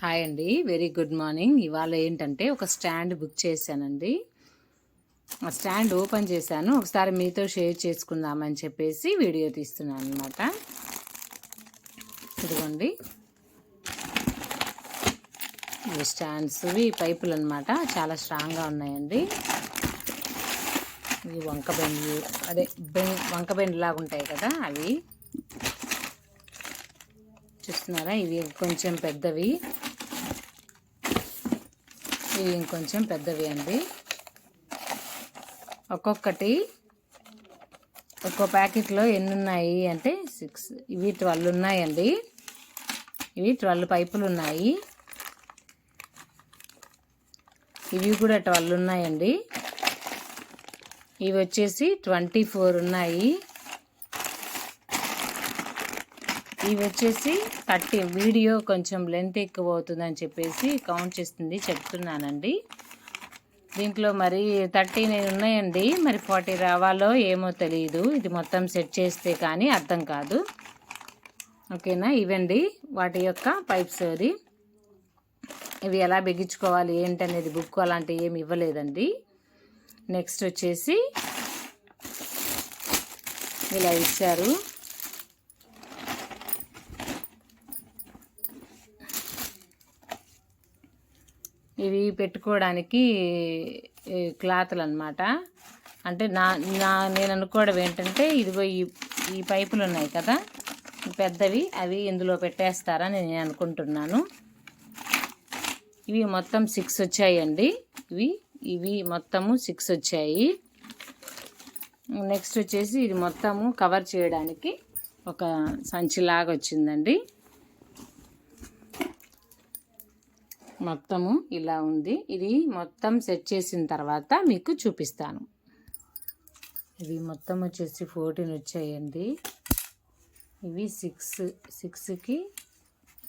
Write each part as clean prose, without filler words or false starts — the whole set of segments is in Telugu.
హాయ్ అండి, వెరీ గుడ్ మార్నింగ్. ఇవాళ ఏంటంటే ఒక స్టాండ్ బుక్ చేశానండి. ఆ స్టాండ్ ఓపెన్ చేశాను, ఒకసారి మీతో షేర్ చేసుకుందామని చెప్పేసి వీడియో తీస్తున్నాను అనమాట. ఇదిగోండి, ఇవి స్టాండ్స్, ఇవి పైపులు అనమాట, చాలా స్ట్రాంగ్గా ఉన్నాయండి. ఇవి వంకబెండ్లు, అదే వంకబెండ్ లాగా ఉంటాయి కదా, అవి చూస్తున్నారా. ఇవి కొంచెం పెద్దవి, ఇవి ఇంకొంచెం పెద్దవి అండి. ఒక్కొక్కటి ఒక్కో ప్యాకెట్లో ఎన్ని ఉన్నాయి అంటే 6, ఇవి 12 ఉన్నాయండి. ఇవి 12 పైపులు ఉన్నాయి. ఇవి కూడా 12 ఉన్నాయండి. ఇవి వచ్చేసి 24 ఉన్నాయి. ఇవి వచ్చేసి 30. వీడియో కొంచెం లెంత్ ఎక్కువ అవుతుందని చెప్పేసి కౌంట్ చేస్తుంది చెప్తున్నానండి. దీంట్లో మరి 39 ఉన్నాయండి. మరి 40 రావాలో ఏమో తెలియదు. ఇది మొత్తం సెట్ చేస్తే కానీ అర్థం కాదు. ఓకేనా, ఇవండి వాటి యొక్క పైప్స్. అది ఇవి ఎలా బిగించుకోవాలి ఏంటనేది బుక్ అలాంటివి ఏమి ఇవ్వలేదండి. నెక్స్ట్ వచ్చేసి ఇలా ఇచ్చారు. ఇవి పెట్టుకోవడానికి క్లాతులు అన్నమాట. అంటే నేను అనుకోవడం ఏంటంటే, ఇదిగో ఈ పైపులు ఉన్నాయి కదా పెద్దవి, అవి ఇందులో పెట్టేస్తారని నేను అనుకుంటున్నాను. ఇవి మొత్తం 6 వచ్చాయండి. ఇవి మొత్తము 6 వచ్చాయి. నెక్స్ట్ వచ్చేసి ఇది మొత్తము కవర్ చేయడానికి ఒక సంచిలాగా వచ్చిందండి. మొత్తము ఇలా ఉంది. ఇది మొత్తం సెట్ చేసిన తర్వాత మీకు చూపిస్తాను. ఇవి మొత్తం వచ్చేసి 14 వచ్చాయండి. ఇవి 6కి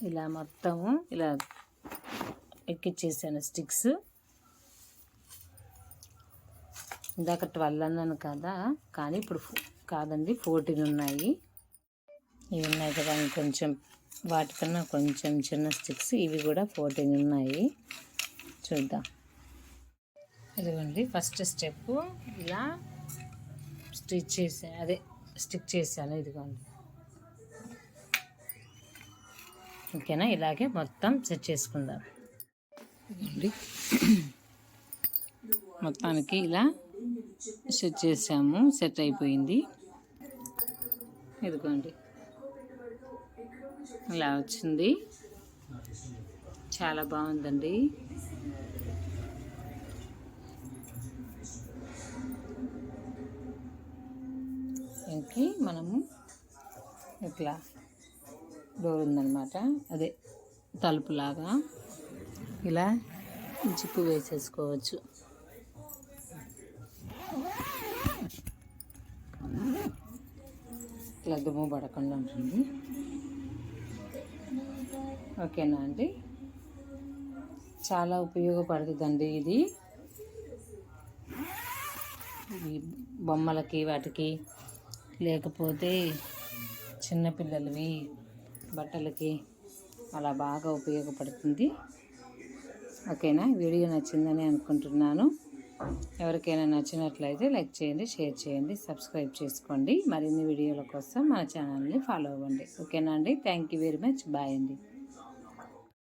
ఇలా మొత్తము ఇలా ఎక్కిచ్చేసాను స్టిక్స్. ఇందాక 12 అన్నాను కదా, కానీ ఇప్పుడు కాదండి 14 ఉన్నాయి. ఇవి ఉన్నాయి కదా, ఇంకొంచెం వాటికన్నా కొంచెం చిన్న స్టిక్స్, ఇవి కూడా 14 ఉన్నాయి. చూద్దాం. ఇదిగోండి, ఫస్ట్ స్టెప్ ఇలా స్టిక్ చేశాను. ఇదిగోండి, ఓకేనా. ఇలాగే మొత్తం సెట్ చేసుకుందాం. ఇదిగోండి, మొత్తానికి ఇలా సెట్ చేసాము. సెట్ అయిపోయింది. ఇదిగోండి, ఇలా వచ్చింది. చాలా బాగుందండి. ఇంకి మనము ఇట్లా డోర్ ఉందన్నమాట, అదే తలుపులాగా, ఇలా జిప్పు వేసేసుకోవచ్చు. ఇట్లా దుమ్ము పడకుండా ఉంటుంది. ఓకేనా అండి, చాలా ఉపయోగపడుతుందండి ఇది. బొమ్మలకి వాటికి, లేకపోతే చిన్నపిల్లలవి బట్టలకి అలా బాగా ఉపయోగపడుతుంది. ఓకేనా, వీడియో నచ్చిందని అనుకుంటున్నాను. ఎవరికైనా నచ్చినట్లయితే లైక్ చేయండి, షేర్ చేయండి, సబ్స్క్రైబ్ చేసుకోండి. మరిన్ని వీడియోల కోసం మన ఛానల్ని ఫాలో అవ్వండి. ఓకేనా అండి, thank you very much. Bye అండి.